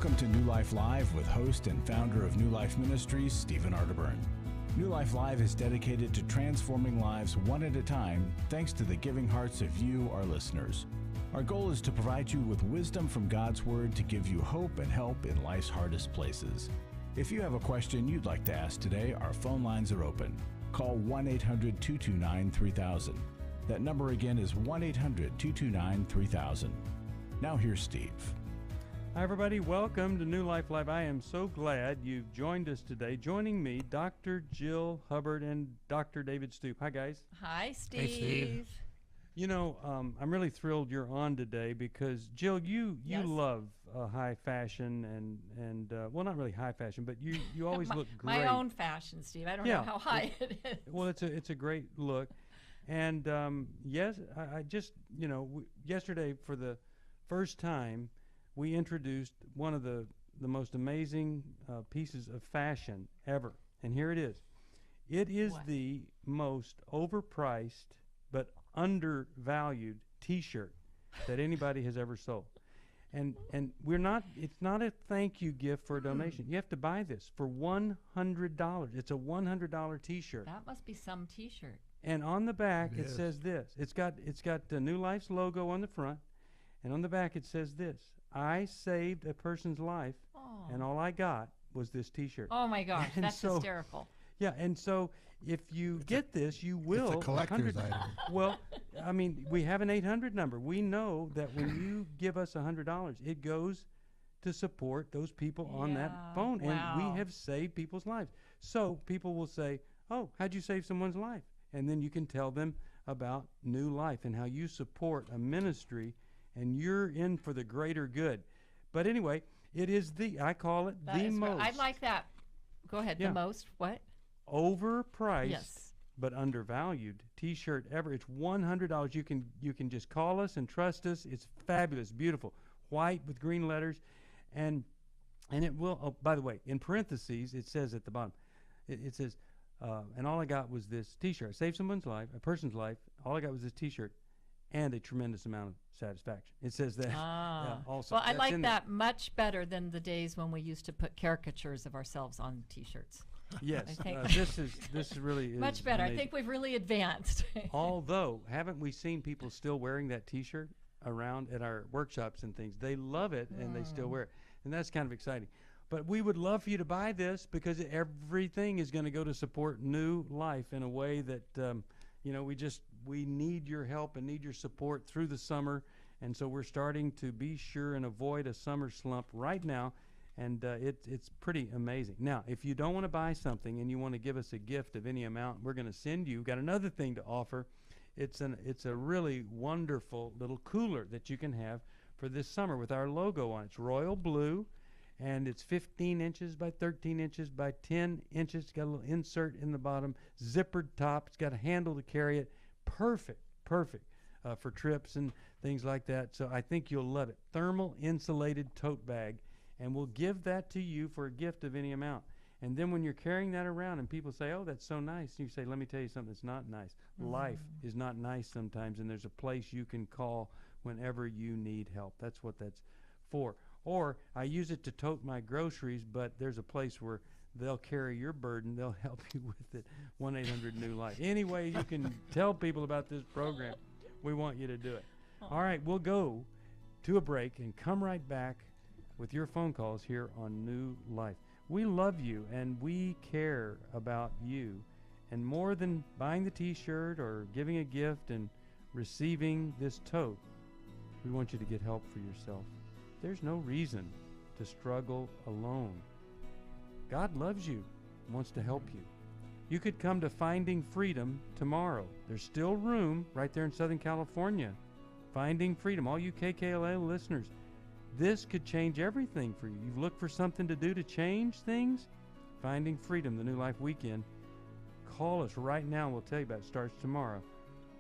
Welcome to New Life Live with host and founder of New Life Ministries, Stephen Arterburn. New Life Live is dedicated to transforming lives one at a time, thanks to the giving hearts of you, our listeners. Our goal is to provide you with wisdom from God's Word to give you hope and help in life's hardest places. If you have a question you'd like to ask today, our phone lines are open. Call 1-800-229-3000. That number again is 1-800-229-3000. Now here's Steve. Hi, everybody. Welcome to New Life Live. I am so glad you've joined us today. Joining me, Dr. Jill Hubbard and Dr. David Stoop. Hi, guys. Hi, Steve. Hey, Steve. You know, I'm really thrilled you're on today because, Jill, you Yes. love high fashion and well, not really high fashion, but you always look great. My own fashion, Steve. I don't know how high it is. Well, it's a great look. And, yes, I just, yesterday for the first time, we introduced one of the most amazing pieces of fashion ever. And here it is. It is the most overpriced but undervalued T-shirt that anybody has ever sold. And it's not a thank you gift for a donation. You have to buy this for $100. It's a $100 T-shirt. That must be some T-shirt. And on the back it says this. It's got the New Life's logo on the front, and on the back it says this. I saved a person's life, and all I got was this T-shirt. Oh my gosh, And that's so- hysterical. Yeah, and so if you get this, you will. It's a collector's item. Well, I mean, we have an 800 number. We know that when you give us $100, it goes to support those people on that phone, and we have saved people's lives. So people will say, "Oh, how'd you save someone's life?" And then you can tell them about New Life and how you support a ministry, and you're in for the greater good. But anyway, it is I call it That the is most. I like that. Go ahead. Yeah. The most what? Overpriced but undervalued T-shirt ever. It's $100. You can just call us and trust us. It's fabulous, beautiful, white with green letters, and it will. Oh, by the way, in parentheses, it says at the bottom, it says, and all I got was this T-shirt. I saved someone's life, a person's life. All I got was this T-shirt, and a tremendous amount of satisfaction. It says that. Also. Well, I That's like in that much better than the days when we used to put caricatures of ourselves on T-shirts. Yes, I think this really is much better. amazing. I think we've really advanced. Although, haven't we seen people still wearing that T-shirt around at our workshops and things? They love it, and they still wear it. And that's kind of exciting. But we would love for you to buy this because everything is going to go to support New Life in a way that, we need your help and need your support through the summer. And so we're starting to be sure and avoid a summer slump right now. And it's pretty amazing. Now, if you don't want to buy something and you want to give us a gift of any amount, we're going to send you. Got another thing to offer. It's a really wonderful little cooler that you can have for this summer with our logo on it. It's royal blue, and it's 15 inches by 13 inches by 10 inches. It's got a little insert in the bottom, zippered top. It's got a handle to carry it. Perfect for trips and things like that. So I think you'll love it. Thermal insulated tote bag. And we'll give that to you for a gift of any amount. And then when you're carrying that around and people say, "Oh, that's so nice," you say, "Let me tell you something that's not nice. Life is not nice sometimes, and there's a place you can call whenever you need help." That's what that's for. Or I use it to tote my groceries, but there's a place where they'll carry your burden. They'll help you with it. 1-800-NEW-LIFE. Any way you can tell people about this program, we want you to do it. All right, we'll go to a break and come right back with your phone calls here on New Life. We love you and we care about you. And more than buying the T-shirt or giving a gift and receiving this tote, we want you to get help for yourself. There's no reason to struggle alone. God loves you and wants to help you. You could come to Finding Freedom tomorrow. There's still room right there in Southern California. Finding Freedom, all you KKLA listeners. This could change everything for you. You've looked for something to do to change things? Finding Freedom, the New Life Weekend. Call us right now. We'll tell you about it. It starts tomorrow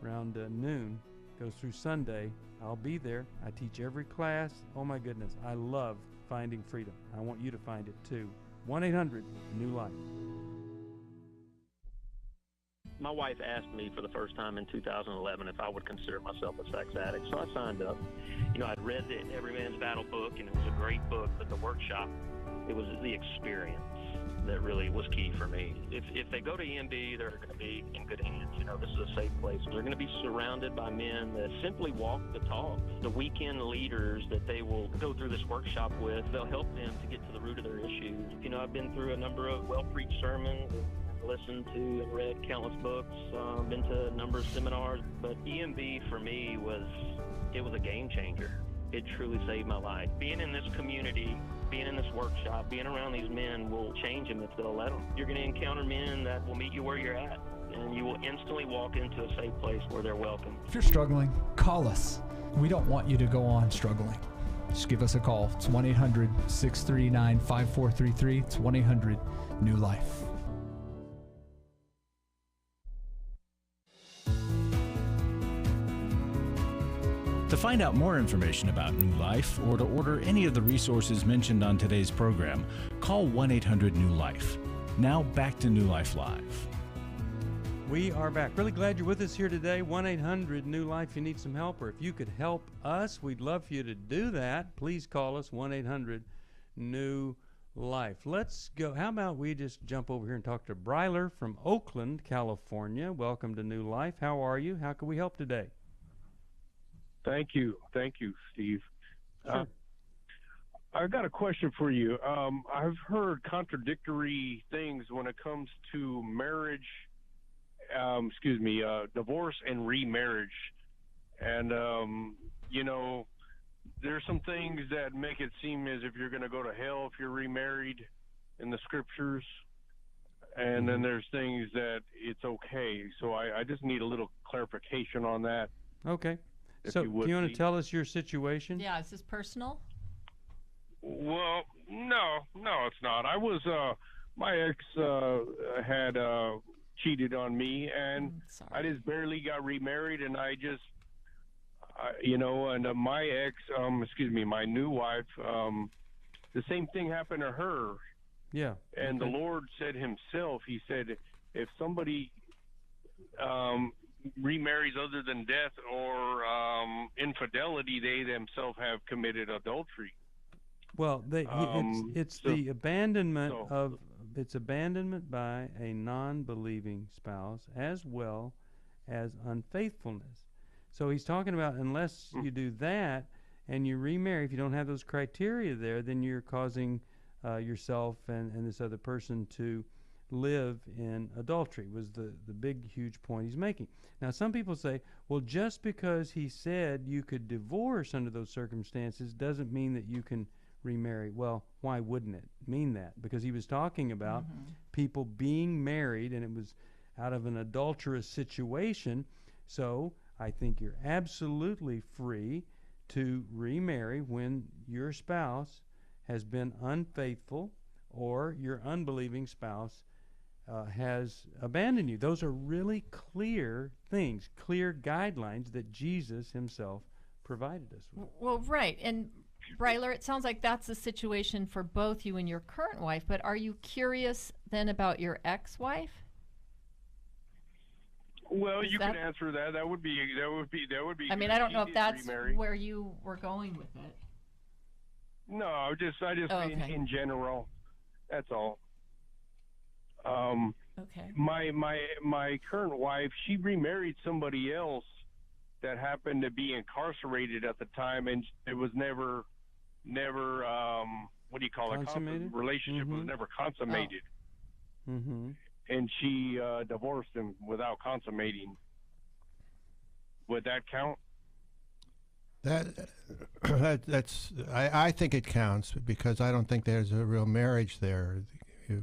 around noon. Goes through Sunday. I'll be there. I teach every class. Oh, my goodness. I love Finding Freedom. I want you to find it, too. 1-800-NEW-LIFE. My wife asked me for the first time in 2011 if I would consider myself a sex addict, so I signed up. I'd read the Every Man's Battle book, and it was a great book, but the workshop, it was the experience that really was key for me. If they go to EMB, they're going to be in good hands. This is a safe place. They're going to be surrounded by men that simply walk the talk. The weekend leaders that they will go through this workshop with, they'll help them to get to the root of their issues. I've been through a number of well-preached sermons, listened to and read countless books, been to a number of seminars, but EMB for me was a game changer. It truly saved my life. Being in this community, being in this workshop, being around these men will change them if they'll let them. You're going to encounter men that will meet you where you're at, and you will instantly walk into a safe place where they're welcome. If you're struggling, call us. We don't want you to go on struggling. Just give us a call. It's 1-800-639-5433. It's 1-800-NEW-LIFE. To find out more information about New Life or to order any of the resources mentioned on today's program, call 1-800-NEW-LIFE. Now back to New Life Live. We are back. Really glad you're with us here today. 1-800-NEW-LIFE. If you need some help, or if you could help us, we'd love for you to do that. Please call us, 1-800-NEW-LIFE. Let's go. How about we just jump over here and talk to Bryler from Oakland, California. Welcome to New Life. How are you? How can we help today? Thank you, Steve. Sure. I've got a question for you. I've heard contradictory things when it comes to marriage, divorce and remarriage. And, there's some things that make it seem as if you're going to go to hell if you're remarried in the scriptures. And then there's things that it's okay. So I just need a little clarification on that. Okay. So do you want to tell us your situation? Yeah, is this personal? Well, no, it's not. I was, my ex had cheated on me, and I just barely got remarried, and I just, and my ex, my new wife, the same thing happened to her. Yeah. And the Lord said himself, he said, if somebody remarries other than death or infidelity, they themselves have committed adultery. Well, it's the abandonment it's abandonment by a non-believing spouse as well as unfaithfulness. So he's talking about unless you do that and you remarry, if you don't have those criteria there, then you're causing yourself and this other person to live in adultery, was the big, huge point he's making. Now, some people say, well, just because he said you could divorce under those circumstances doesn't mean that you can remarry. Well, why wouldn't it mean that? Because he was talking about people being married, and it was out of an adulterous situation. So I think you're absolutely free to remarry when your spouse has been unfaithful or your unbelieving spouse has abandoned you. Those are really clear things, clear guidelines that Jesus himself provided us with. Well, right. And Bryler, it sounds like that's the situation for both you and your current wife, but are you curious then about your ex-wife? Well, you can answer that. That would be. I mean, I don't know if that's where you were going with it. No, I just in general. That's all. Okay. My current wife, she remarried somebody else that happened to be incarcerated at the time, and it was never what do you call it? Consummated? Relationship was never consummated. Mm-hmm. And she divorced him without consummating. Would that count? I think it counts because I don't think there's a real marriage there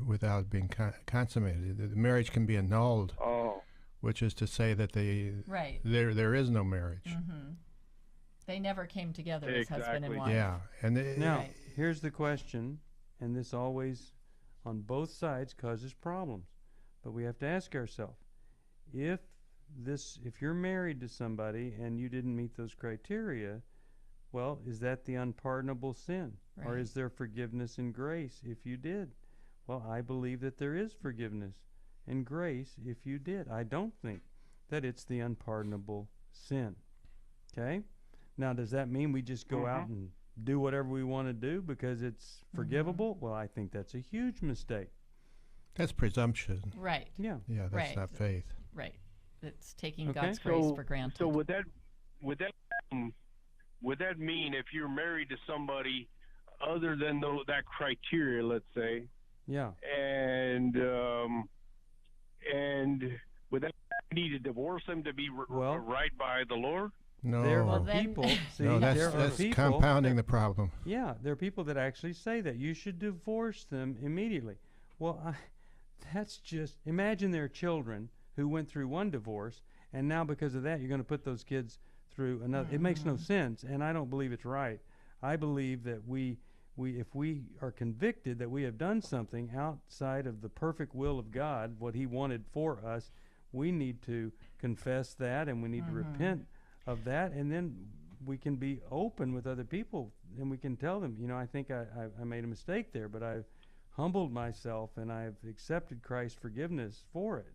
without being consummated. The marriage can be annulled, which is to say that there is no marriage. Mm-hmm. They never came together as husband and wife. Yeah, and now here's the question, and this always on both sides causes problems, but we have to ask ourselves, if you're married to somebody and you didn't meet those criteria, well, is that the unpardonable sin? Right. Or is there forgiveness and grace if you did? Well, I believe that there is forgiveness and grace if you did. I don't think that it's the unpardonable sin. Okay? Now, does that mean we just go out and do whatever we want to do because it's forgivable? Well, I think that's a huge mistake. That's presumption. Right. Yeah. Yeah, that's not faith. Right. It's taking God's grace for granted. So would that mean if you're married to somebody other than that criteria, let's say? Yeah. And would that need to divorce them to be right by the Lord? No. There are people. See, no, that's people compounding the problem. Yeah, there are people that actually say that you should divorce them immediately. Well, that's just, imagine their children who went through one divorce, and now because of that, you're going to put those kids through another. It makes no sense, and I don't believe it's right. I believe that if we are convicted that we have done something outside of the perfect will of God, what He wanted for us, we need to confess that, and we need to repent of that, and then we can be open with other people, and we can tell them, I think I made a mistake there, but I've humbled myself, and I've accepted Christ's forgiveness for it.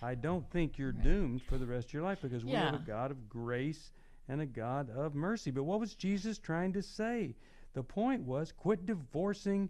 I don't think you're doomed for the rest of your life, because we have a God of grace and a God of mercy. But what was Jesus trying to say? The point was, quit divorcing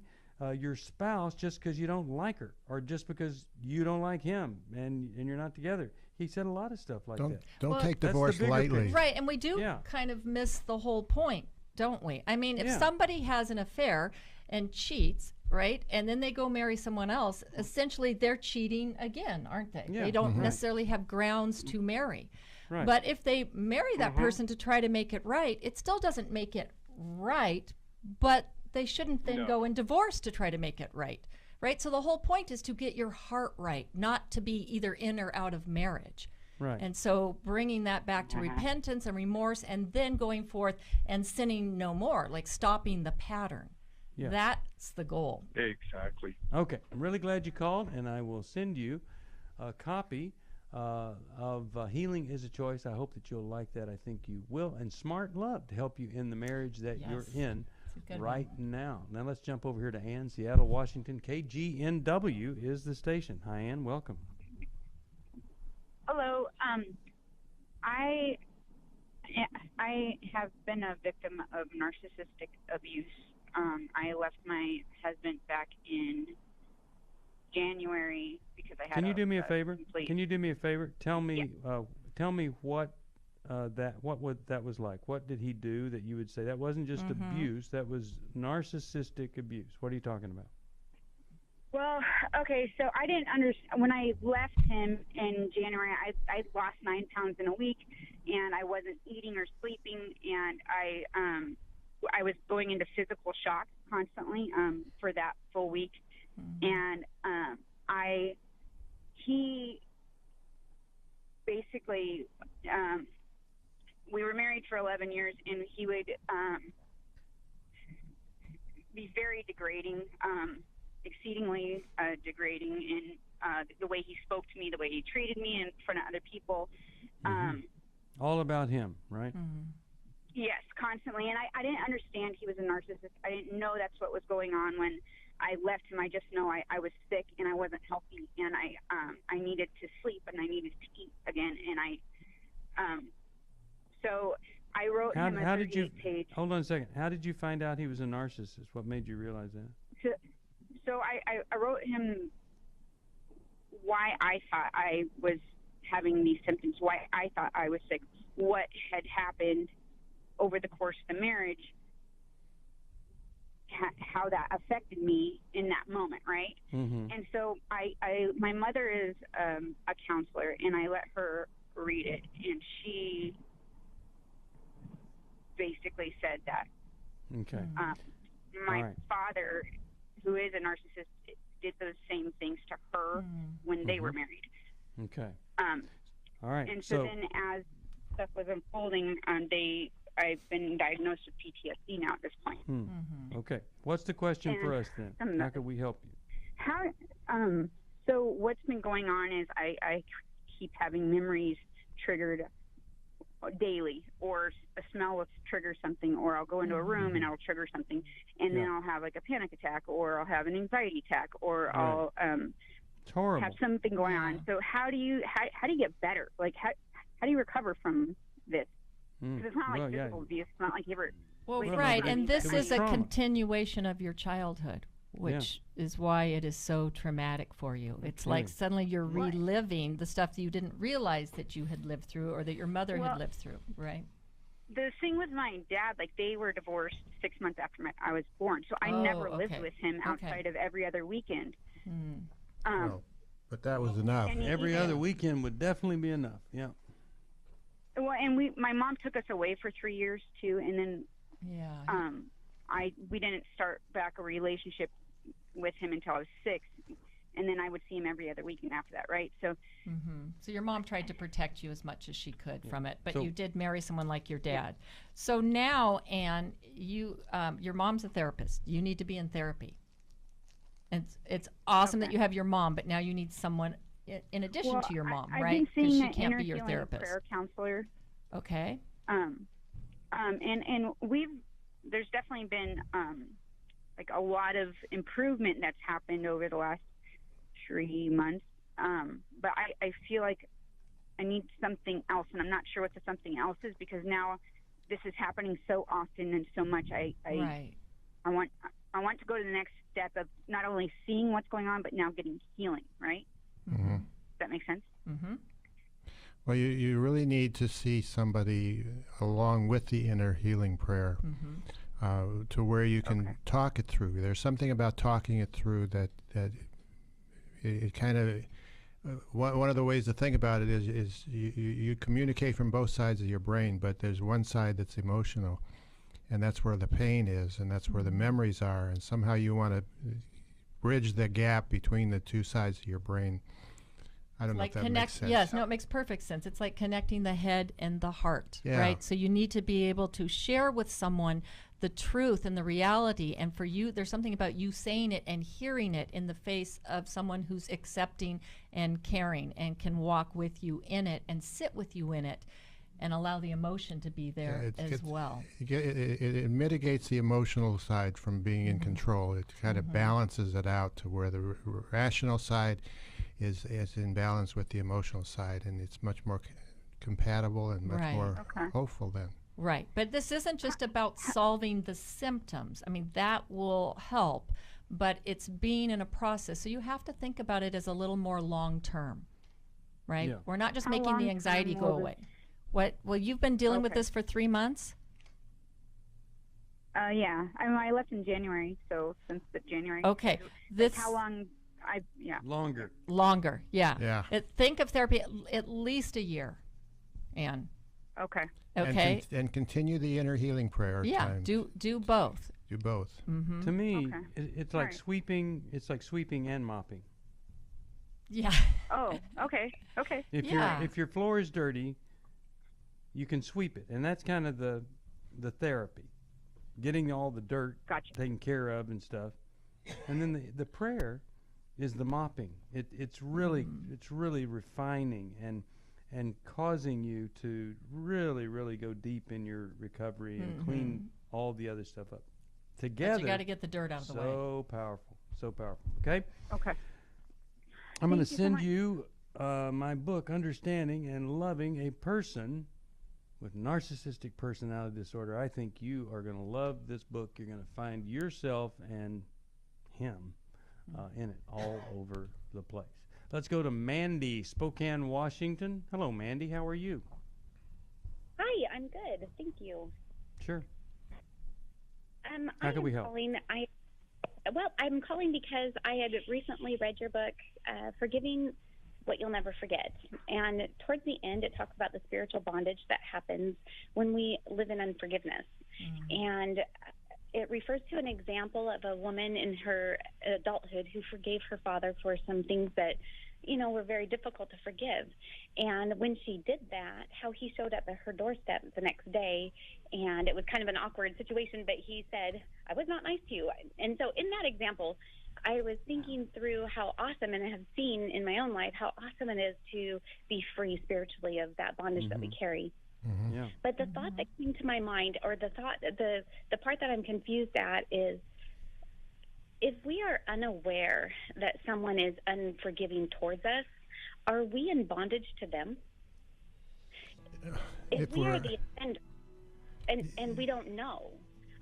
your spouse just because you don't like her, or just because you don't like him, and you're not together. He said a lot of stuff like that. Don't take divorce lightly. Right, and we do kind of miss the whole point, don't we? I mean, if somebody has an affair and cheats, right, and then they go marry someone else, essentially they're cheating again, aren't they? Yeah. They don't necessarily have grounds to marry. Right. But if they marry that person to try to make it right, it still doesn't make it right, but they shouldn't then go and divorce to try to make it right. Right? So the whole point is to get your heart right, not to be either in or out of marriage. Right. And so bringing that back to repentance and remorse, and then going forth and sinning no more, like stopping the pattern. Yeah. That's the goal. Exactly. Okay. I'm really glad you called, and I will send you a copy of Healing is a Choice. I hope that you'll like that. I think you will. And Smart Love to help you in the marriage that you're in right now. Now let's jump over here to Ann, Seattle, Washington. KGNW is the station. Hi, Ann. Welcome. Hello. I have been a victim of narcissistic abuse. I left my husband back in January because I had. Can you do me a favor? Can you do me a favor? Tell me what that was like. What did he do that you would say that wasn't just abuse? That was narcissistic abuse. What are you talking about? Well, okay, so I didn't understand. When I left him in January, I lost 9 pounds in a week, and I wasn't eating or sleeping, and I was going into physical shock constantly for that full week. And he basically, we were married for 11 years, and he would be very degrading, exceedingly degrading in the way he spoke to me, the way he treated me in front of other people. All about him, right? Yes, constantly. And I didn't understand he was a narcissist. I didn't know that's what was going on when I left him. I just know I was sick and I wasn't healthy, and I needed to sleep and I needed to eat again. And so I wrote him a 38-page. Hold on a second. How did you find out he was a narcissist? What made you realize that? So I wrote him why I thought I was having these symptoms, why I thought I was sick, what had happened over the course of the marriage, how that affected me in that moment, right? And so my mother is a counselor, and I let her read it, and she basically said that my father, who is a narcissist, did those same things to her when they were married. Okay. All right. And so then as stuff was unfolding, I've been diagnosed with PTSD now at this point. Okay. What's the question for us then? How can we help you? So what's been going on is I keep having memories triggered daily, or a smell will trigger something, or I'll go into a room and it'll trigger something, and then I'll have like a panic attack, or I'll have an anxiety attack, or I'll It's horrible. have something going on. So how do you get better? Like how do you recover from this? Because it's not like physical abuse. It's not like you ever. Well, right, and this is a continuation of your childhood, which is why it is so traumatic for you. It's like suddenly you're reliving the stuff that you didn't realize that you had lived through or that your mother had lived through, right? The thing with my dad, like they were divorced 6 months after I was born, so I never lived with him outside of every other weekend. But that was enough. Every other weekend would definitely be enough. Yeah. Well, and my mom took us away for 3 years too, and then we didn't start back a relationship with him until I was 6, and then I would see him every other weekend after that, right? So, so your mom tried to protect you as much as she could from it, but you did marry someone like your dad. So now, Anne, you your mom's a therapist. You need to be in therapy. It's awesome that you have your mom, but now you need someone in addition to your mom, right? I've been seeing she can't be your therapist. Prayer counselor. Okay. And there's definitely been like a lot of improvement that's happened over the last 3 months. But I feel like I need something else, and I'm not sure what the something else is, because now this is happening so often and so much. I want to go to the next step of not only seeing what's going on, but now getting healing, right? Does that make sense? Well, you really need to see somebody along with the inner healing prayer to where you can talk it through. There's something about talking it through that it kind of one of the ways to think about it is you communicate from both sides of your brain, but there's one side that's emotional, and that's where the pain is, and that's where the memories are, and somehow you want to bridge the gap between the two sides of your brain. I don't know if that makes sense. Yes, no, it makes perfect sense. It's like connecting the head and the heart, right? So you need to be able to share with someone the truth and the reality. And for you, there's something about you saying it and hearing it in the face of someone who's accepting and caring and can walk with you in it and sit with you in it and allow the emotion to be there as well. It mitigates the emotional side from being in control. It kind of balances it out to where the rational side is in balance with the emotional side, and it's much more compatible and much more hopeful then. Right, but this isn't just about solving the symptoms. I mean, that will help, but it's being in a process. So you have to think about it as a little more long-term, right? Yeah. We're not just making the anxiety go away. Well, you've been dealing with this for 3 months? Yeah. I left in January, so since January. Okay. How long? Longer, yeah. Think of therapy at least a year, Anne. Okay. Okay. And continue the inner healing prayer. Yeah, do both. Do both. To me, it's like sweeping. It's like sweeping and mopping. Yeah. Oh, okay. If your floor is dirty, you can sweep it, and that's kind of the therapy, getting all the dirt taken care of and stuff, and then the prayer is the mopping. It's really refining and causing you to really go deep in your recovery and clean all the other stuff up together. But you got to get the dirt out of the way. So powerful. Okay. Okay. I'm going to send you my book, Understanding and Loving a Person with Narcissistic Personality Disorder. I think you are going to love this book. You're going to find yourself and him in it all over the place. Let's go to Mandy, Spokane, Washington. Hello, Mandy. How are you? Hi, I'm good. Thank you. Sure. How can we help? I'm calling because I had recently read your book, Forgiving What You'll Never Forget. And towards the end, it talks about the spiritual bondage that happens when we live in unforgiveness. And it refers to an example of a woman in her adulthood who forgave her father for some things that, were very difficult to forgive. And when she did that, how he showed up at her doorstep the next day, and it was kind of an awkward situation, but he said, "I was not nice to you." And so in that example, I was thinking through how awesome, and I have seen in my own life how awesome it is to be free spiritually of that bondage that we carry. Yeah. But the thought that came to my mind, or the part that I'm confused at, is if we are unaware that someone is unforgiving towards us, are we in bondage to them? If we are the offender and we don't know,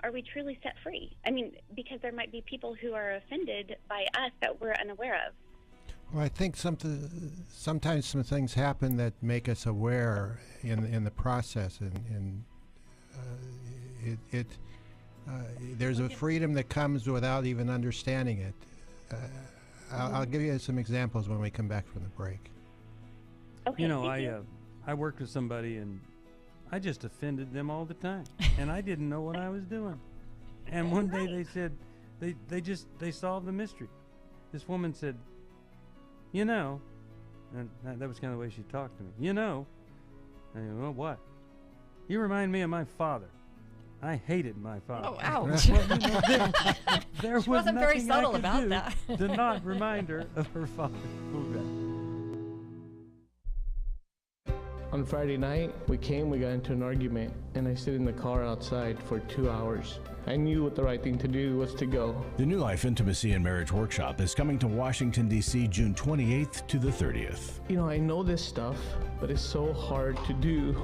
are we truly set free? I mean, because there might be people who are offended by us that we're unaware of. Well, I think sometimes some things happen that make us aware in the process, and there's a freedom that comes without even understanding it. I'll give you some examples when we come back from the break. Okay, you know, I worked with somebody and I just offended them all the time, and I didn't know what I was doing. And one day they said they solved the mystery. This woman said, you know, and that was kind of the way she talked to me. You know, I go, well, what? You remind me of my father. I hated my father. Oh, ouch. Well, you know, there She was wasn't very nothing subtle I could about do that. to not remind her of her father. We'll be back. On Friday night, we got into an argument, and I stayed in the car outside for 2 hours. I knew what the right thing to do was to go. The New Life Intimacy and Marriage Workshop is coming to Washington, D.C. June 28th to the 30th. You know, I know this stuff, but it's so hard to do.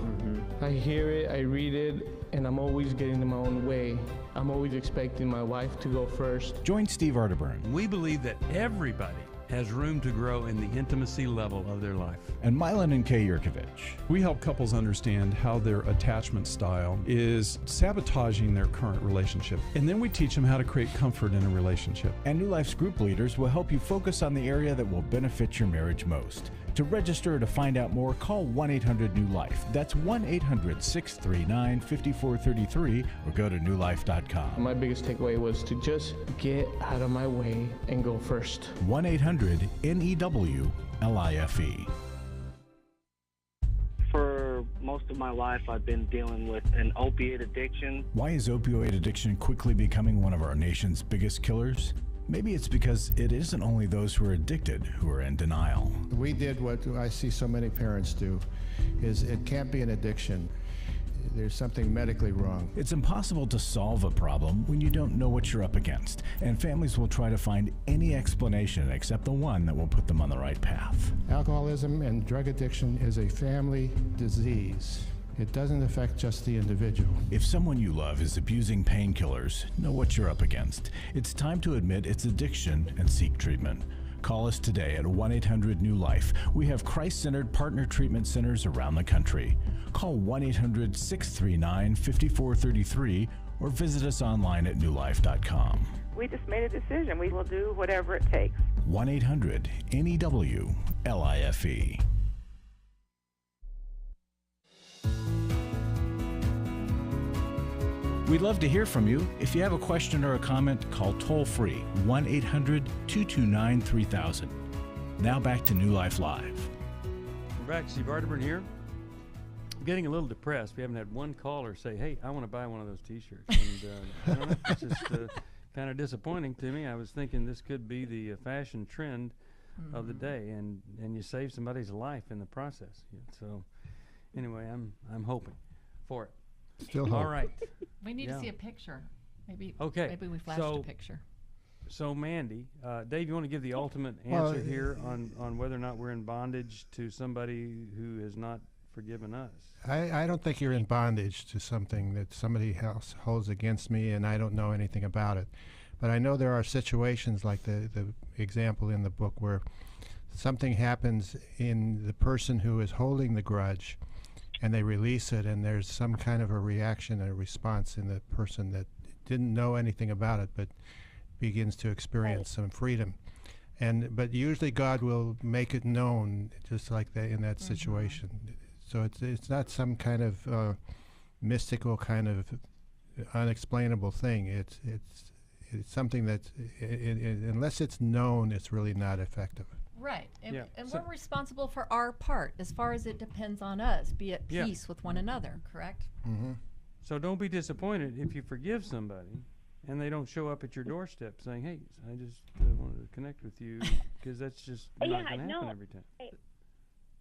I hear it, I read it, and I'm always getting in my own way. I'm always expecting my wife to go first. Join Steve Arterburn. We believe that everybody has room to grow in the intimacy level of their life. And Milan and Kay Yurkovich. We help couples understand how their attachment style is sabotaging their current relationship. And then we teach them how to create comfort in a relationship. And New Life's group leaders will help you focus on the area that will benefit your marriage most. To register or to find out more, call 1-800-NEW-LIFE. That's 1-800-639-5433 or go to newlife.com. My biggest takeaway was to just get out of my way and go first. 1-800-NEW-LIFE. For most of my life, I've been dealing with an opiate addiction. Why is opioid addiction quickly becoming one of our nation's biggest killers? Maybe it's because it isn't only those who are addicted who are in denial. We did what I see so many parents do, is it can't be an addiction. There's something medically wrong. It's impossible to solve a problem when you don't know what you're up against, and families will try to find any explanation except the one that will put them on the right path. Alcoholism and drug addiction is a family disease. It doesn't affect just the individual. If someone you love is abusing painkillers, know what you're up against. It's time to admit it's addiction and seek treatment. Call us today at 1-800-NEW-LIFE. We have Christ-centered partner treatment centers around the country. Call 1-800-639-5433 or visit us online at newlife.com. We just made a decision. We will do whatever it takes. 1-800-NEW-LIFE. We'd love to hear from you. If you have a question or a comment, call toll-free 1-800-229-3000. Now back to New Life Live. We're back. Steve Arterburn here. I'm getting a little depressed. We haven't had one caller say, hey, I want to buy one of those T-shirts. And I don't know, it's just kind of disappointing to me. I was thinking this could be the fashion trend of the day, and you save somebody's life in the process. So anyway, I'm hoping for it. Still hope. All right. We need to see a picture. Maybe we flashed a picture. So Mandy, Dave, you want to give the ultimate answer here on whether or not we're in bondage to somebody who has not forgiven us? I don't think you're in bondage to something that somebody else holds against me and I don't know anything about it. But I know there are situations like the example in the book where something happens in the person who is holding the grudge, and they release it, and there's some kind of a reaction, a response in the person that didn't know anything about it but begins to experience some freedom. But usually God will make it known, just like that in that situation. So it's not some kind of mystical kind of unexplainable thing. It's something that unless it's known, it's really not effective. Right, and we're responsible for our part as far as it depends on us, be at peace with one another, correct? So don't be disappointed if you forgive somebody and they don't show up at your doorstep saying, hey, I just wanted to connect with you, because that's just not going to happen every time.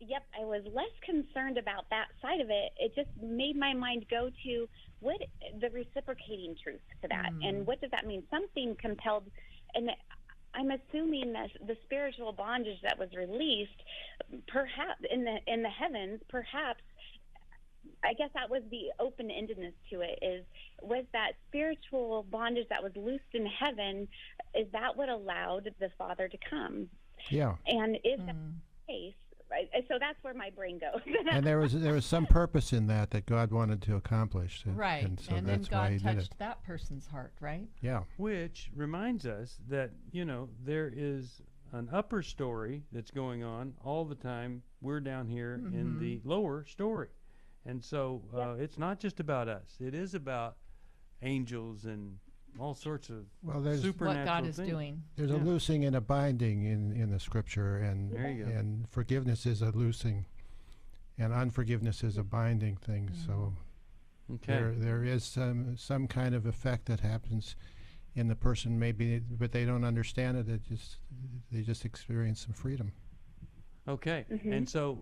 Yep, I was less concerned about that side of it. It just made my mind go to what the reciprocating truth to that, and what does that mean? Something compelled And I'm assuming that the spiritual bondage that was released, perhaps in the heavens, perhaps, I guess that was the open-endedness to it, was that spiritual bondage that was loosed in heaven, is that what allowed the Father to come? Yeah. And is that the case? Right? So that's where my brain goes. And there was some purpose in that God wanted to accomplish. Right. And so and that's then why God he did it. touched that person's heart, right? Yeah. Which reminds us that, there is an upper story that's going on all the time. We're down here in the lower story. And so it's not just about us. It is about angels and all sorts of supernatural what God is things. doing. There's a loosing and a binding in the Scripture, There you go. and forgiveness is a loosing, and unforgiveness is a binding thing. So there is some kind of effect that happens in the person, maybe, but they don't understand it. They just experience some freedom. Okay, and so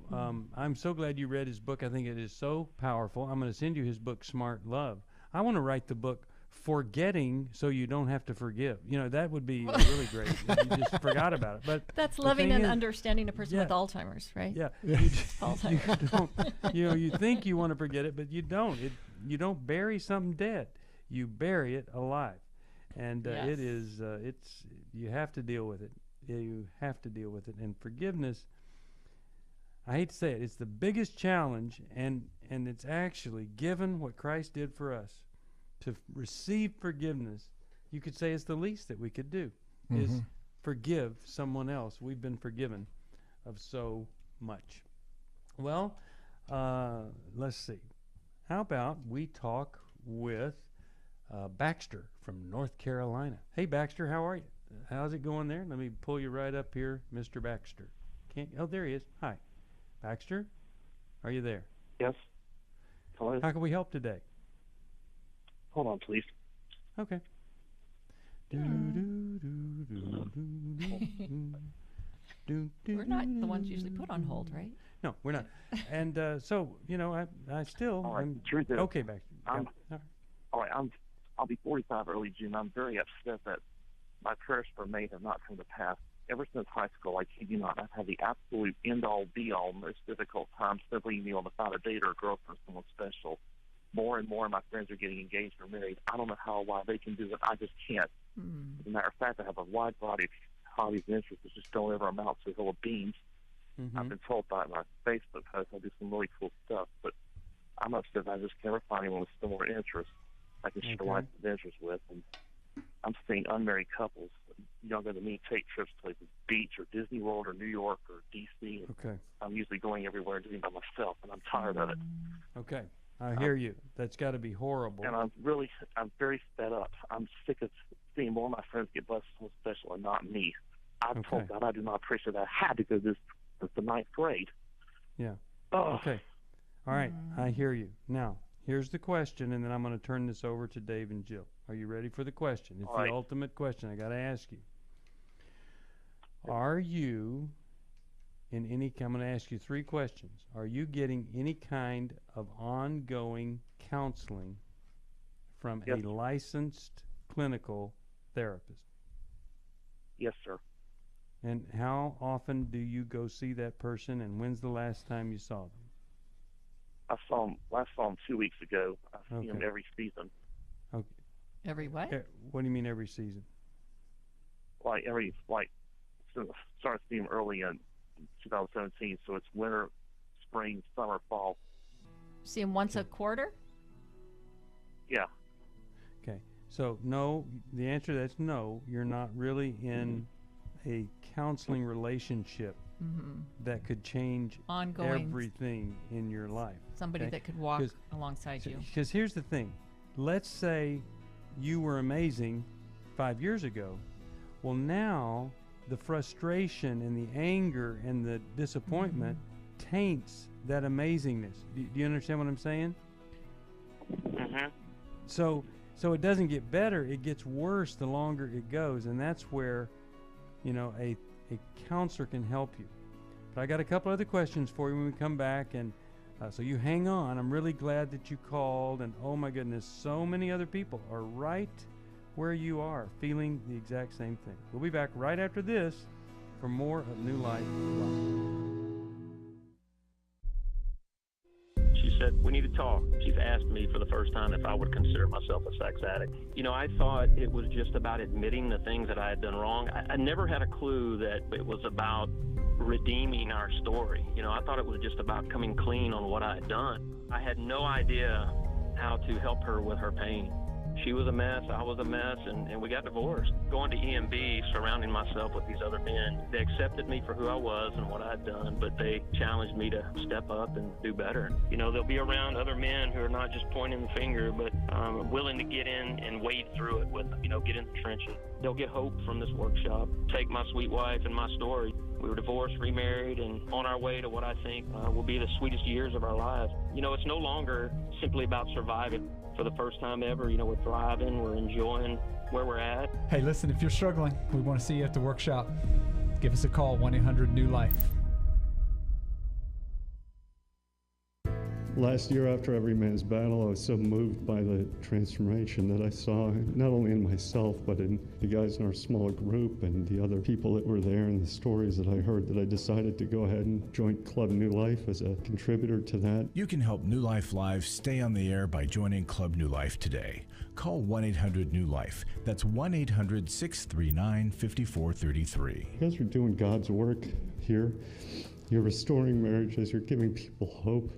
I'm so glad you read his book. I think it is so powerful. I'm going to send you his book, Smart Love. I want to write the book, Forgetting So You Don't Have to Forgive. That would be really great if you just forgot about it. But that's loving and understanding a person with Alzheimer's, right? Yeah. Alzheimer's. You think you want to forget it, but you don't. You don't bury something dead. You bury it alive. And it is, you have to deal with it. You have to deal with it. And forgiveness, I hate to say it, it's the biggest challenge, and it's actually, given what Christ did for us, to receive forgiveness, you could say it's the least that we could do, is forgive someone else. We've been forgiven of so much. Well, let's see. How about we talk with Baxter from North Carolina. Hey, Baxter, how are you? How's it going there? Let me pull you right up here, Mr. Baxter. Oh, there he is. Hi. Baxter, are you there? Yes. Hello? How can we help today? Hold on, please. Okay. We're not the ones usually put on hold, right? No, we're not. And so, I still... All right, truth is, okay, Baxter. All right, I'll be 45 early June. I'm very upset that my prayers for May have not come to pass. Ever since high school, I kid you not, I've had the absolute end-all, be-all, most difficult time simply being able to find a date or a girlfriend, someone special. More and more of my friends are getting engaged or married. I don't know how or why they can do it. I just can't. As a matter of fact, I have a wide body of hobbies and interests that just don't ever amount to a hill of beans. I've been told by my Facebook post I do some really cool stuff, but I'm upset I just can't find anyone with similar interests I can share life adventures with. And I'm seeing unmarried couples, younger than me, take trips to like the beach or Disney World or New York or D.C. Okay. I'm usually going everywhere and doing it by myself, and I'm tired of it. Okay. I hear you. That's got to be horrible. And I'm very fed up. I'm sick of seeing more of my friends get blessed with someone special and not me. I told God I do not appreciate that. I had to go to the ninth grade. Yeah. Okay. All right. I hear you. Now, here's the question, and then I'm going to turn this over to Dave and Jill. Are you ready for the question? It's the ultimate question. I got to ask you. Are you... I'm going to ask you 3 questions. Are you getting any kind of ongoing counseling from a licensed clinical therapist? Yes, sir. And how often do you go see that person, and when's the last time you saw them? I saw him 2 weeks ago. I see him every season. Okay. Every what? What do you mean every season? Started to see him early in 2017, so it's winter, spring, summer, fall. See him once a quarter? Yeah. Okay. So no, the answer to that's no. You're not really in a counseling relationship that could change everything in your life. Somebody that could walk alongside you. Because here's the thing. Let's say you were amazing 5 years ago. Well, now the frustration and the anger and the disappointment taints that amazingness. Do you understand what I'm saying? So it doesn't get better. It gets worse the longer it goes, and that's where, a counselor can help you. But I got a couple other questions for you when we come back, and so you hang on. I'm really glad that you called, and oh my goodness, so many other people are right where you are feeling the exact same thing. We'll be back right after this for more of New Life Live. She said, we need to talk. She's asked me for the first time if I would consider myself a sex addict. You know, I thought it was just about admitting the things that I had done wrong. I never had a clue that it was about redeeming our story. You know, I thought it was just about coming clean on what I had done. I had no idea how to help her with her pain. She was a mess, I was a mess, and we got divorced. Going to EMB, surrounding myself with these other men, they accepted me for who I was and what I'd done, but they challenged me to step up and do better. You know, they'll be around other men who are not just pointing the finger, but willing to get in and wade through it with them, you know, get in the trenches. They'll get hope from this workshop. Take my sweet wife and my story. We were divorced, remarried, and on our way to what I think will be the sweetest years of our lives. You know, it's no longer simply about surviving. For the first time ever, you know, we're thriving, we're enjoying where we're at. Hey, listen, if you're struggling, we want to see you at the workshop. Give us a call, 1-800-NEW-LIFE. Last year after Every Man's Battle, I was so moved by the transformation that I saw not only in myself, but in the guys in our small group and the other people that were there and the stories that I heard, that I decided to go ahead and join Club New Life as a contributor to that. You can help New Life Live stay on the air by joining Club New Life today. Call 1-800-NEW-LIFE. That's 1-800-639-5433. You guys are doing God's work here. You're restoring marriages. You're giving people hope.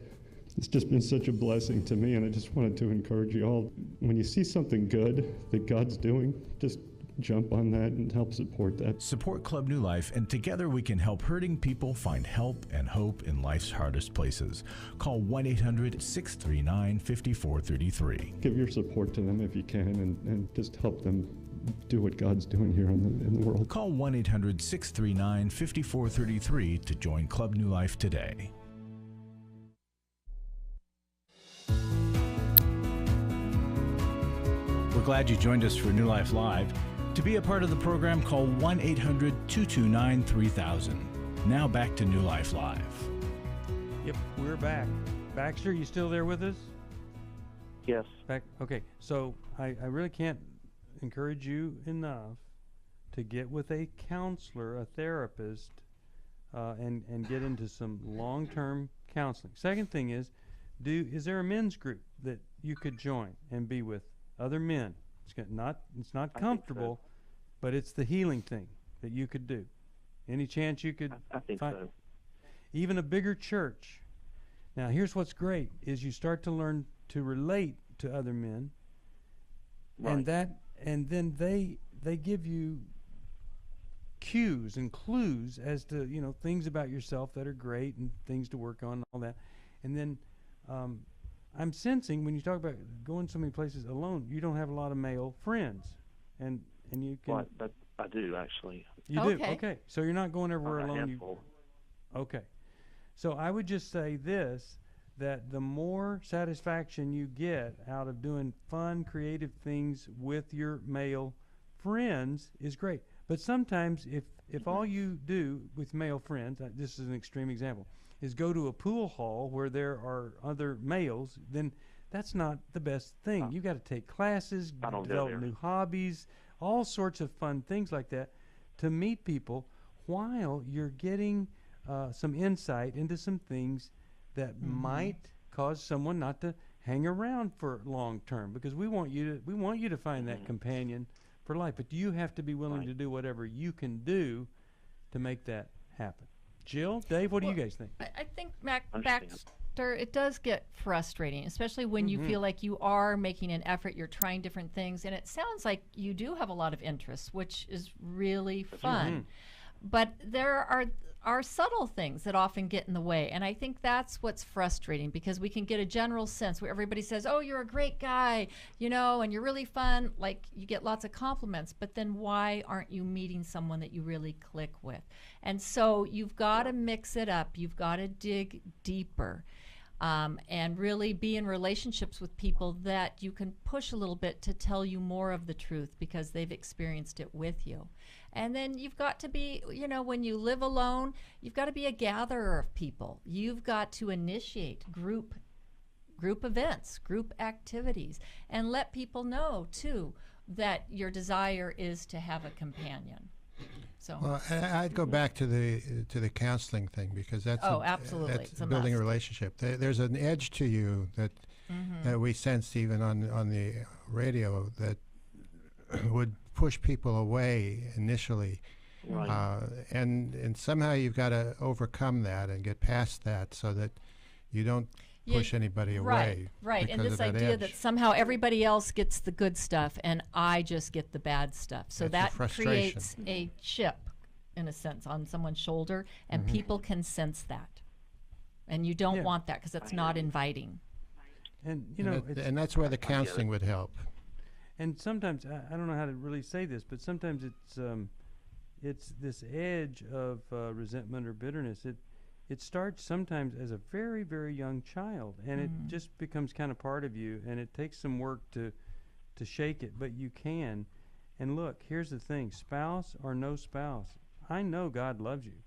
It's just been such a blessing to me, and I just wanted to encourage you all. When you see something good that God's doing, just jump on that and help support that. Support Club New Life, and together we can help hurting people find help and hope in life's hardest places. Call 1-800-639-5433. Give your support to them if you can, and just help them do what God's doing here in the world. Call 1-800-639-5433 to join Club New Life today. We're glad you joined us for New Life Live. To be a part of the program, call 1-800-229-3000. Now back to New Life Live. Yep, we're back. Baxter, you still there with us? Yes. Back. Okay, so I really can't encourage you enough to get with a counselor, a therapist, and get into some long-term counseling. Second thing is there a men's group that you could join and be with other men? It's not comfortable, but it's the healing thing that you could do. Any chance you could I think find so. even a bigger church? Now here's what's great is you start to learn to relate to other men, Right. and then they give you cues and clues as to, you know, things about yourself that are great and things to work on and all that. And then I'm sensing when you talk about going so many places alone, you don't have a lot of male friends, and you can. Well, I do actually. You do, okay. So you're not going everywhere alone. Handful. Okay, so I would just say this: that the more satisfaction you get out of doing fun, creative things with your male friends is great. But sometimes, if all you do with male friends, this is an extreme example, is go to a pool hall where there are other males, then that's not the best thing. You got to take classes, develop new hobbies, all sorts of fun things like that to meet people while you're getting some insight into some things that might cause someone not to hang around for long term, because we want you to find that companion for life. But you have to be willing to do whatever you can do to make that happen. Jill, Dave, what do you guys think? I think, Baxter, it does get frustrating, especially when you feel like you are making an effort, you're trying different things, and it sounds like you do have a lot of interests, which is really fun. But there are subtle things that often get in the way, and I think that's what's frustrating, because we can get a general sense where everybody says, oh, you're a great guy, you know, and you're really fun, like you get lots of compliments, but then why aren't you meeting someone that you really click with? And so you've got to mix it up, you've got to dig deeper. And really be in relationships with people that you can push a little bit to tell you more of the truth because they've experienced it with you. And then you've got to be, you know, when you live alone, you've got to be a gatherer of people. You've got to initiate group group events, group activities, and let people know too that your desire is to have a companion. So well, I'd go back to the counseling thing, because that's absolutely, that's building a relationship. There's an edge to you that that we sense even on the radio that would push people away initially. Right. And somehow you've got to overcome that and get past that so that you don't push anybody away. Right. And this idea that somehow everybody else gets the good stuff and I just get the bad stuff. So that creates a chip, in a sense, on someone's shoulder, and people can sense that. And you don't want that, because it's not inviting. And, you know, and that's where the counseling would help. And sometimes, I don't know how to really say this, but sometimes it's this edge of resentment or bitterness. It starts sometimes as a very, very young child, and it just becomes kind of part of you, and it takes some work to shake it, but you can. And look, here's the thing, spouse or no spouse, I know God loves you,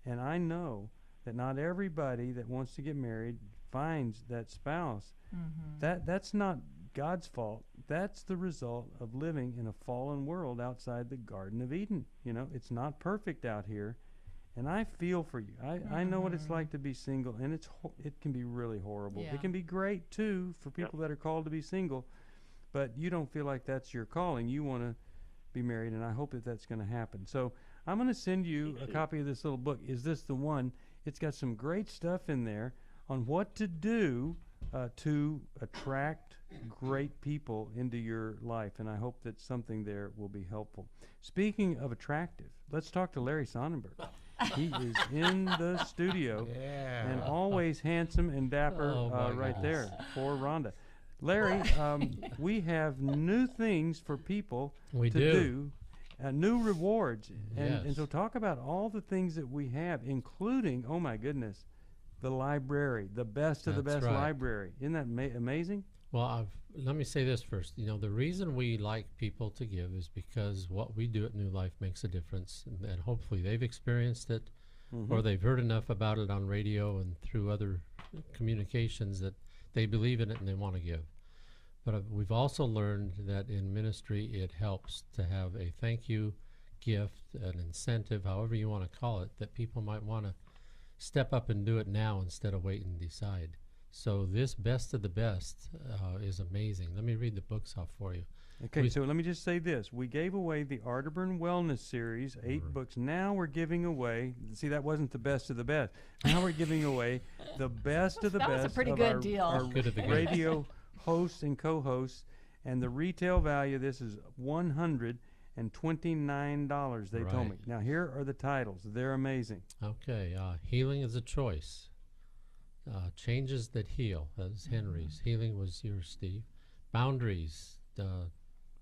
and I know that not everybody that wants to get married finds that spouse. That's not God's fault. That's the result of living in a fallen world outside the Garden of Eden. You know, it's not perfect out here. And I feel for you. I know what it's like to be single, and it can be really horrible. It can be great, too, for people that are called to be single, but you don't feel like that's your calling. You want to be married, and I hope that that's going to happen. So I'm going to send you a copy of this little book, Is This the One? It's got some great stuff in there on what to do to attract great people into your life, and I hope that something there will be helpful. Speaking of attractive, let's talk to Larry Sonnenberg. He is in the studio and always handsome and dapper right there for Rhonda. Larry, we have new things for people to do, new rewards. And so talk about all the things that we have, including, oh my goodness, the library, the best of the best library. Isn't that amazing? Well, let me say this first. You know, the reason we like people to give is because what we do at New Life makes a difference, and hopefully they've experienced it, or they've heard enough about it on radio and through other communications that they believe in it and they want to give. But we've also learned that in ministry it helps to have a thank you gift, an incentive, however you want to call it, that people might want to step up and do it now instead of wait and decide. So this best of the best is amazing. Let me read the books off for you. Okay, so let me just say this. We gave away the Arterburn Wellness Series, 8 books. Now we're giving away, see, that wasn't the best of the best. Now we're giving away the best of the best. That was a pretty good deal. Our radio hosts and co-hosts, and the retail value of this is $129, they told me. Now here are the titles. They're amazing. Okay, Healing is a Choice. Changes That Heal, that was Henry's. Healing was yours, Steve. Boundaries,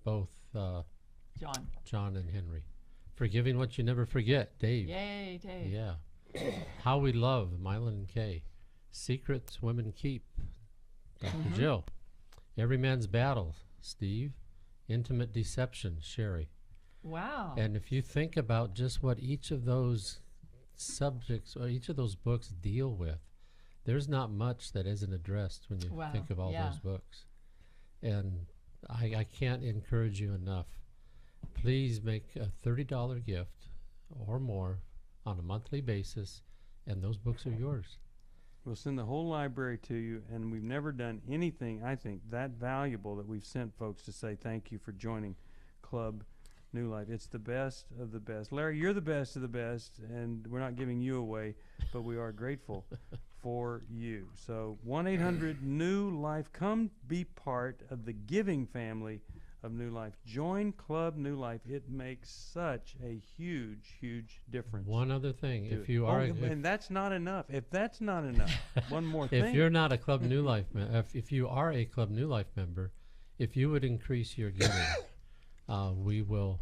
both John and Henry. Forgiving What You Never Forget, Dave. Yay, Dave. Yeah. How We Love, Mylan and Kay. Secrets Women Keep, Dr. Jill. Every Man's Battle, Steve. Intimate Deception, Sherry. Wow. And if you think about just what each of those subjects or each of those books deal with, there's not much that isn't addressed when you think of all those books. And I can't encourage you enough. Please make a $30 gift or more on a monthly basis, and those books are yours. We'll send the whole library to you, and we've never done anything, I think, that valuable that we've sent folks to say thank you for joining Club New Life. It's the best of the best. Larry, you're the best of the best, and we're not giving you away, but we are grateful for you. So 1-800-NEW-LIFE. Come be part of the giving family of New Life. Join Club New Life. It makes such a huge, huge difference. One other thing, if you are, and that's not enough. If that's not enough, one more thing. If you're not a Club New Life, if you are a Club New Life member, if you would increase your giving, we will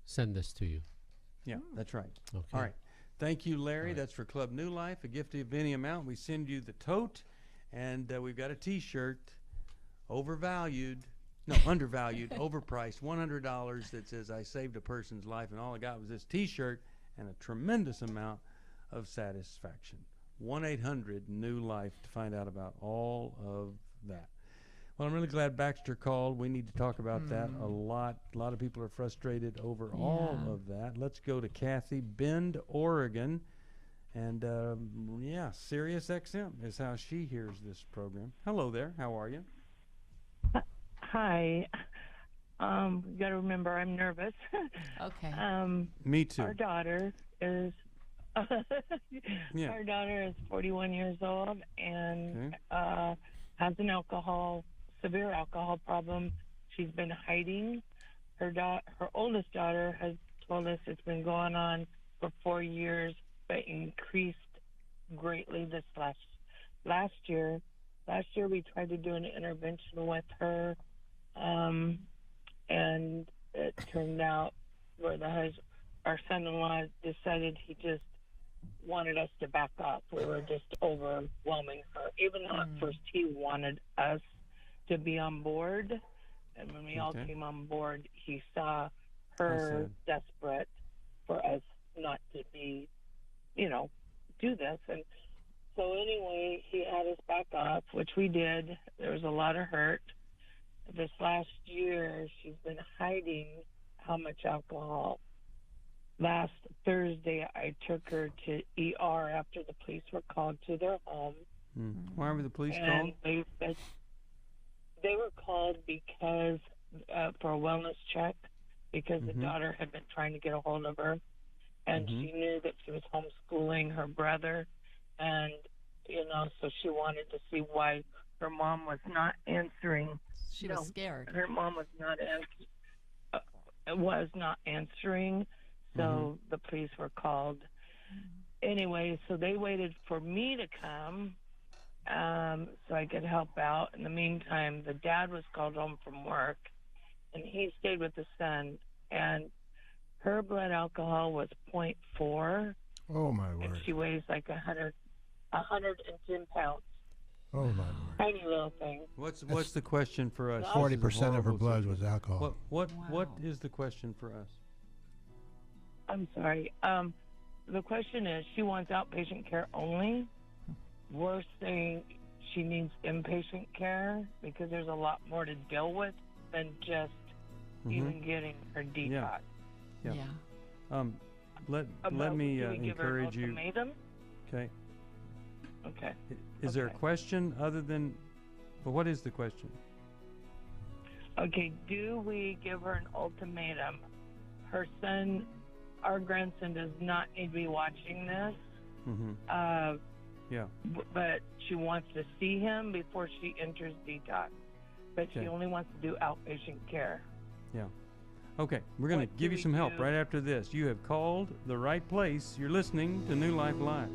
send this to you. Yeah, that's right. Okay. All right. Thank you, Larry. That's for Club New Life. A gift of any amount. We send you the tote, and we've got a T-shirt, undervalued, overpriced, $100 that says I saved a person's life, and all I got was this T-shirt and a tremendous amount of satisfaction. 1-800-NEW-LIFE to find out about all of that. Well, I'm really glad Baxter called. We need to talk about that a lot. A lot of people are frustrated over all of that. Let's go to Kathy, Bend, Oregon. And, Sirius XM is how she hears this program. Hello there. How are you? Hi. You got to remember, I'm nervous. Okay. Me too. Our daughter is... Our daughter is 41 years old and has an severe alcohol problem. She's been hiding. Her oldest daughter has told us it's been going on for 4 years, but increased greatly this last year. Last year we tried to do an intervention with her, and it turned out where our son-in-law decided he just wanted us to back up. We were just overwhelming her. Even though at first he wanted us to be on board, and when we all came on board, he saw her desperate for us not to be, do this. And so anyway, he had us back up, which we did. There was a lot of hurt. This last year, she's been hiding how much alcohol. Last Thursday, I took her to ER after the police were called to their home. Why were the police and called? They were called because for a wellness check, because the daughter had been trying to get a hold of her, and she knew that she was homeschooling her brother, and so she wanted to see why her mom was not answering. She was scared. Her mom was not answering. So the police were called. Anyway, so they waited for me to come so I could help out. In the meantime, the dad was called home from work, and he stayed with the son. And her blood alcohol was 0.4. Oh, my word. And she weighs like 110 pounds. Oh, my word. Tiny little thing. What's the question for us? 40% of her blood was alcohol. What is the question for us? I'm sorry. The question is, she wants outpatient care only. We're saying she needs inpatient care because there's a lot more to deal with than just even getting her detox. Let me encourage you. Okay. Okay. Is there a question other than? But what is the question? Okay. Do we give her an ultimatum? Her son. Our grandson does not need to be watching this. But she wants to see him before she enters detox. But she only wants to do outpatient care. Yeah. Okay. We're going to give you some help right after this. You have called the right place. You're listening to New Life Live.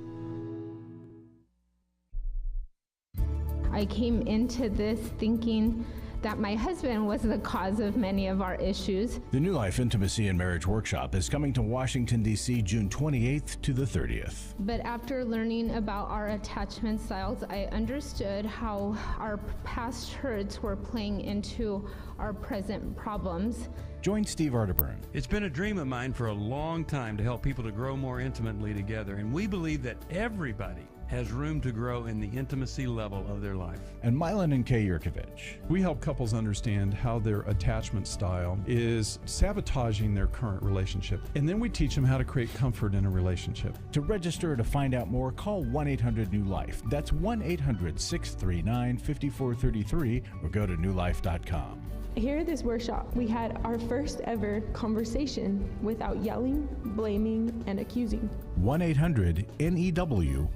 I came into this thinking that my husband was the cause of many of our issues. The New Life Intimacy and Marriage Workshop is coming to Washington, D.C. June 28th to the 30th. But after learning about our attachment styles, I understood how our past hurts were playing into our present problems. Join Steve Arterburn. It's been a dream of mine for a long time to help people to grow more intimately together, and we believe that everybody has room to grow in the intimacy level of their life. And Milan and Kay Yurkovich. We help couples understand how their attachment style is sabotaging their current relationship. And then we teach them how to create comfort in a relationship. To register or to find out more, call 1-800-NEW-LIFE. That's 1-800-639-5433 or go to newlife.com. Here at this workshop, we had our first ever conversation without yelling, blaming, and accusing. 1-800-NEW-LIFE.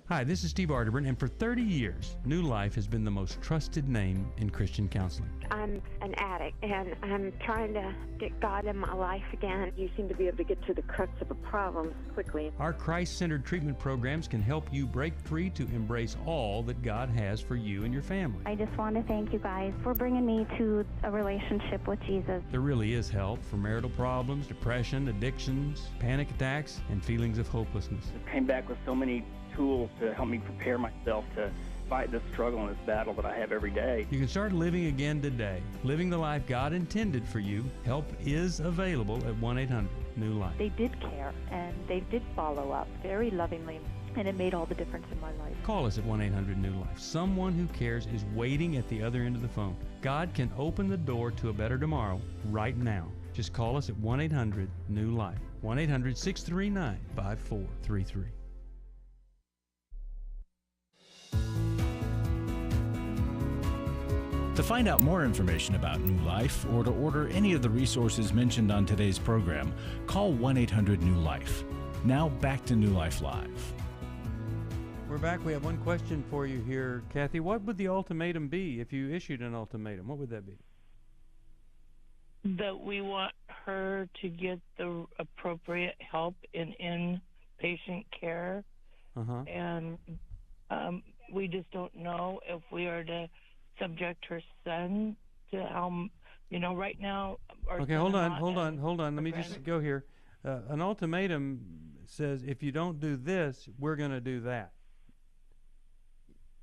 Hi, this is Steve Arterburn, and for 30 years, New Life has been the most trusted name in Christian counseling. I'm an addict, and I'm trying to get God in my life again. You seem to be able to get to the crux of a problem quickly. Our Christ-centered treatment programs can help you break free to embrace all that God has for you and your family. I just want to thank you guys for bringing me to a relationship with Jesus. There really is help for marital problems, depression, addictions, panic attacks, and feelings of hopelessness. I came back with so many tools to help me prepare myself to fight this struggle and this battle that I have every day. You can start living again today, living the life God intended for you. Help is available at 1-800. New Life. They did care, and they did follow up very lovingly, and it made all the difference in my life. Call us at 1-800-NEW-LIFE. Someone who cares is waiting at the other end of the phone. God can open the door to a better tomorrow right now. Just call us at 1-800-NEW-LIFE. 1-800-639-5433. To find out more information about New Life or to order any of the resources mentioned on today's program, call 1-800-NEW-LIFE. Now back to New Life Live. We're back. We have one question for you here, Kathy. What would the ultimatum be if you issued an ultimatum? What would that be? That we want her to get the appropriate help in inpatient care. And we just don't know if we are to subject her son to how, right now. Okay, hold on. Let me just go here. An ultimatum says, if you don't do this, we're going to do that.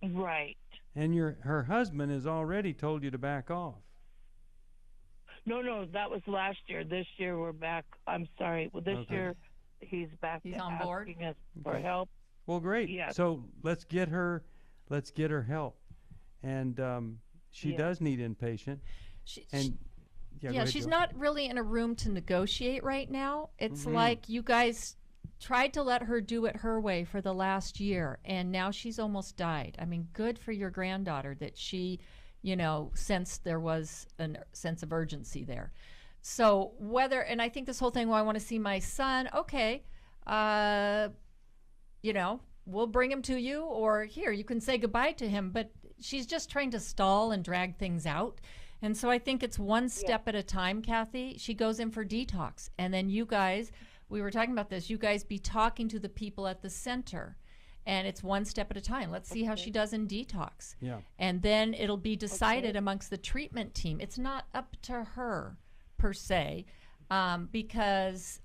Right. And her husband has already told you to back off. No, that was last year. This year we're back. I'm sorry. Well, this year he's back. He's on board. Asking us for help. Well, great. Yes. So let's get her help. And she does need inpatient. She's not really in a room to negotiate right now. It's like you guys tried to let her do it her way for the last year, and now she's almost died. I mean, good for your granddaughter that she, sensed there was a sense of urgency there. So and I think this whole thing, well, I want to see my son. Okay, we'll bring him to you, or here, you can say goodbye to him. But she's just trying to stall and drag things out. And so I think it's one step at a time, Kathy. She goes in for detox. And then you guys, we were talking about this, you guys be talking to the people at the center. And it's one step at a time. Let's see how she does in detox. Yeah. And then it'll be decided amongst the treatment team. It's not up to her, per se, because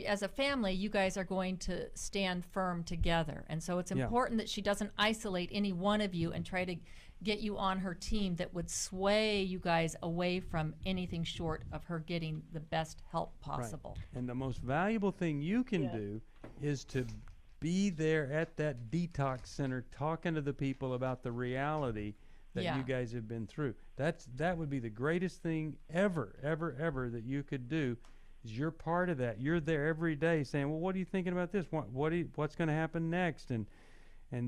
as a family, you guys are going to stand firm together. And so it's important that she doesn't isolate any one of you and try to get you on her team that would sway you guys away from anything short of her getting the best help possible. Right. And the most valuable thing you can do is to be there at that detox center talking to the people about the reality that you guys have been through. That would be the greatest thing ever that you could do. You're part of that. You're there every day saying, well, what are you thinking about this? What's going to happen next? And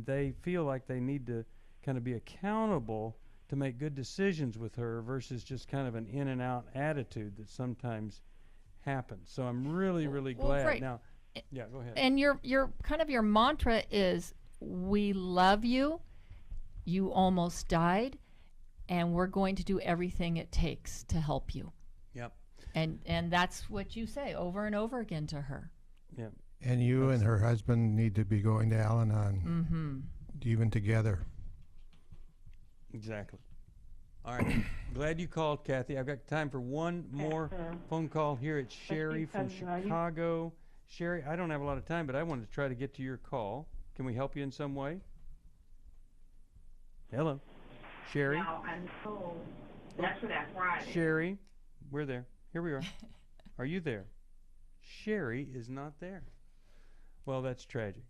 they feel like they need to kind of be accountable to make good decisions with her versus just kind of an in and out attitude that sometimes happens. So I'm really glad. Right. Now, go ahead. And your kind of your mantra is, we love you. You almost died, and we're going to do everything it takes to help you. Yep. And that's what you say over and over again to her. Yeah. And you and her husband need to be going to Al-Anon, even together. Exactly. All right. Glad you called, Kathy. I've got time for one more phone call here. It's Sherry from Chicago. Sherry, I don't have a lot of time, but I wanted to try to get to your call. Can we help you in some way? Hello. Sherry? No, I'm told. That's for that Friday. Sherry, we're there. Here we are. Are you there? Sherry is not there. Well, that's tragic.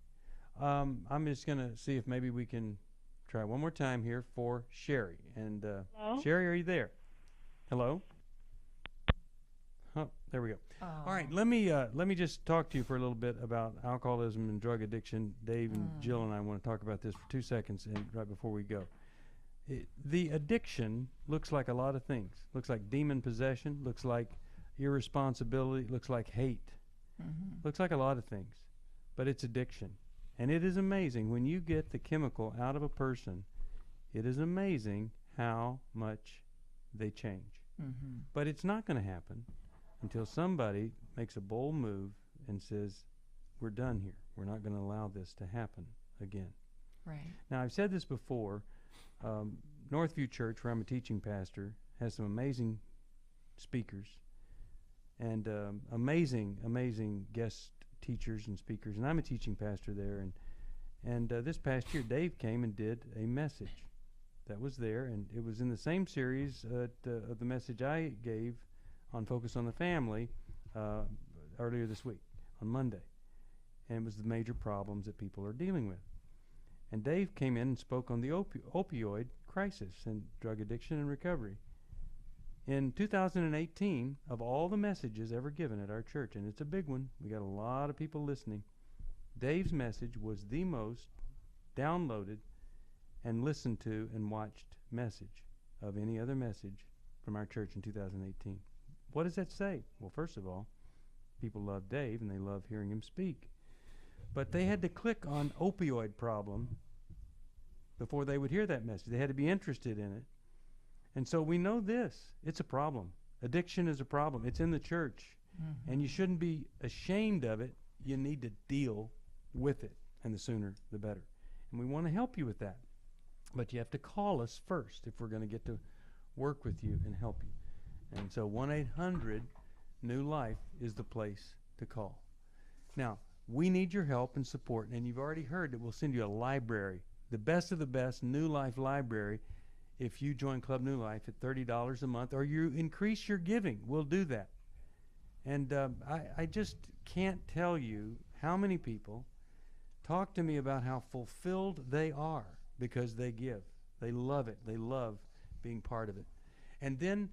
I'm just going to see if maybe we can try one more time here for Sherry. And Sherry, are you there? Hello? Oh, there we go. All right, let me just talk to you for a little bit about alcoholism and drug addiction. Dave and Jill and I want to talk about this for 2 seconds and right before we go. The addiction looks like a lot of things. Looks like demon possession, looks like irresponsibility, looks like hate. Looks like a lot of things. But it's addiction. And it is amazing when you get the chemical out of a person, it is amazing how much they change. But it's not going to happen until somebody makes a bold move and says, we're done here. We're not going to allow this to happen again. Right. Now, I've said this before. Northview Church, where I'm a teaching pastor, has some amazing speakers and amazing guest teachers and speakers. And I'm a teaching pastor there. And this past year, Dave came and did a message that was there. And it was in the same series of the message I gave on Focus on the Family earlier this week on Monday, and it was the major problems that people are dealing with. And Dave came in and spoke on the opioid crisis and drug addiction and recovery. In 2018, of all the messages ever given at our church, and it's a big one, we got a lot of people listening, Dave's message was the most downloaded and listened to and watched message of any other message from our church in 2018. What does that say? Well, first of all, people love Dave and they love hearing him speak. But they had to click on opioid problem before they would hear that message. They had to be interested in it. And so we know this. It's a problem. Addiction is a problem. It's in the church. Mm-hmm. And you shouldn't be ashamed of it. You need to deal with it. And the sooner, the better. And we want to help you with that. But you have to call us first if we're going to get to work with you and help you. And so 1-800-NEW-LIFE is the place to call. Now, we need your help and support, and you've already heard that we'll send you a library, the best of the best New Life library, if you join Club New Life at $30 a month, or you increase your giving. We'll do that. And I just can't tell you how many people talk to me about how fulfilled they are because they give. They love it. They love being part of it. And then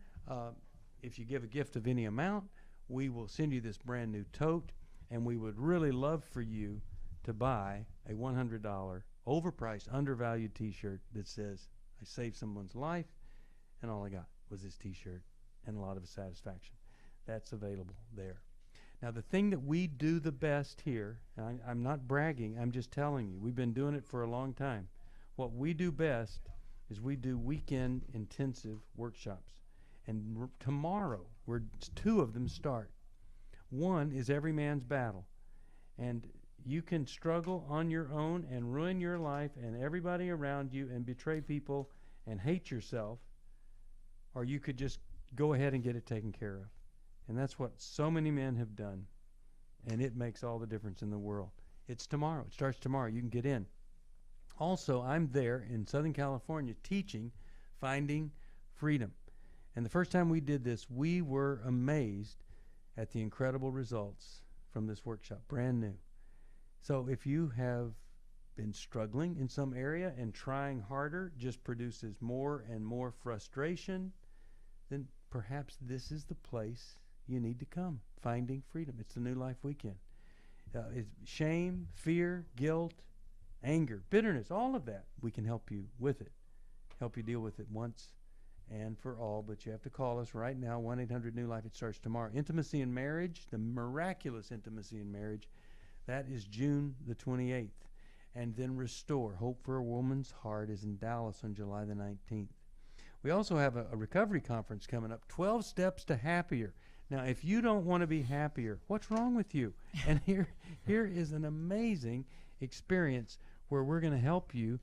if you give a gift of any amount, we will send you this brand new tote. And we would really love for you to buy a $100 overpriced, undervalued T-shirt that says, I saved someone's life, and all I got was this T-shirt and a lot of satisfaction. That's available there. Now, the thing that we do the best here, and I'm not bragging, I'm just telling you, we've been doing it for a long time. What we do best is we do weekend intensive workshops. And tomorrow, 2 of them start. One is Every Man's Battle. And you can struggle on your own and ruin your life and everybody around you and betray people and hate yourself, or you could just go ahead and get it taken care of. And that's what so many men have done, and it makes all the difference in the world. It's tomorrow. It starts tomorrow. You can get in. Also, I'm there in Southern California teaching Finding Freedom. And the first time we did this, we were amazed at the incredible results from this workshop, brand new. So if you have been struggling in some area and trying harder just produces more and more frustration, then perhaps this is the place you need to come, Finding Freedom. It's the New Life Weekend. It's shame, fear, guilt, anger, bitterness, all of that, we can help you with it, help you deal with it once and for all. But you have to call us right now, 1-800-NEW-LIFE. It starts tomorrow. Intimacy in Marriage, the miraculous intimacy in marriage, that is June the 28th. And then Restore, Hope for a Woman's Heart, is in Dallas on July the 19th. We also have a recovery conference coming up, 12 Steps to Happier. Now, if you don't want to be happier, what's wrong with you? And here is an amazing experience where we're going to help you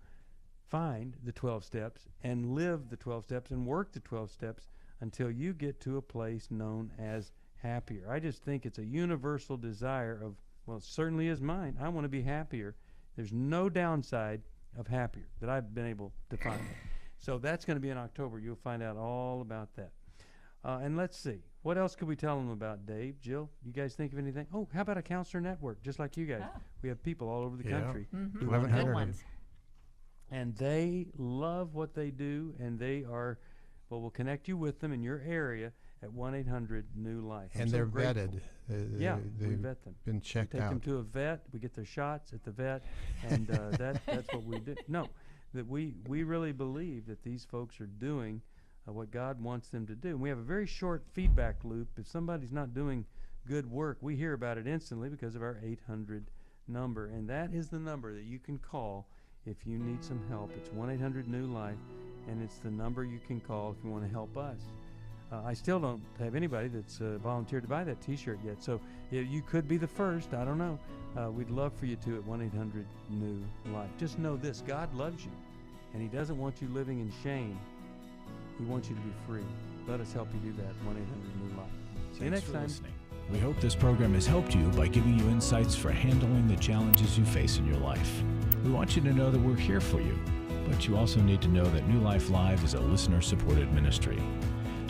find the 12 steps and live the 12 steps and work the 12 steps until you get to a place known as happier. I just think it's a universal desire of, well, it certainly is mine. I want to be happier. There's no downside of happier that I've been able to find. So that's going to be in October. You'll find out all about that. And let's see. What else could we tell them about, Dave, Jill? You guys think of anything? Oh, how about a counselor network, just like you guys? Oh. We have people all over the country. Mm-hmm. Who want to help you. And they love what they do, and they are, well, we'll connect you with them in your area at 1-800-NEW-LIFE. And they're vetted. We vet them. Been checked out. We take them to a vet. We get their shots at the vet, and that's what we do. No, that we really believe that these folks are doing what God wants them to do. And we have a very short feedback loop. If somebody's not doing good work, we hear about it instantly because of our 800 number, and that is the number that you can call if you need some help. It's 1-800-NEW-LIFE, and it's the number you can call if you want to help us. I still don't have anybody that's volunteered to buy that T-shirt yet, so you could be the first. I don't know. We'd love for you to at 1-800-NEW-LIFE. Just know this: God loves you, and He doesn't want you living in shame. He wants you to be free. Let us help you do that. 1-800-NEW-LIFE. See you next time. Listening. We hope this program has helped you by giving you insights for handling the challenges you face in your life. We want you to know that we're here for you, but you also need to know that New Life Live is a listener-supported ministry.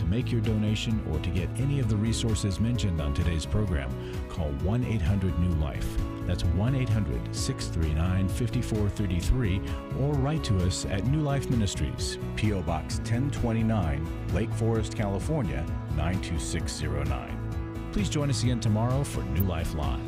To make your donation or to get any of the resources mentioned on today's program, call 1-800-NEW-LIFE. That's 1-800-639-5433, or write to us at New Life Ministries, P.O. Box 1029, Lake Forest, California, 92609. Please join us again tomorrow for New Life Live.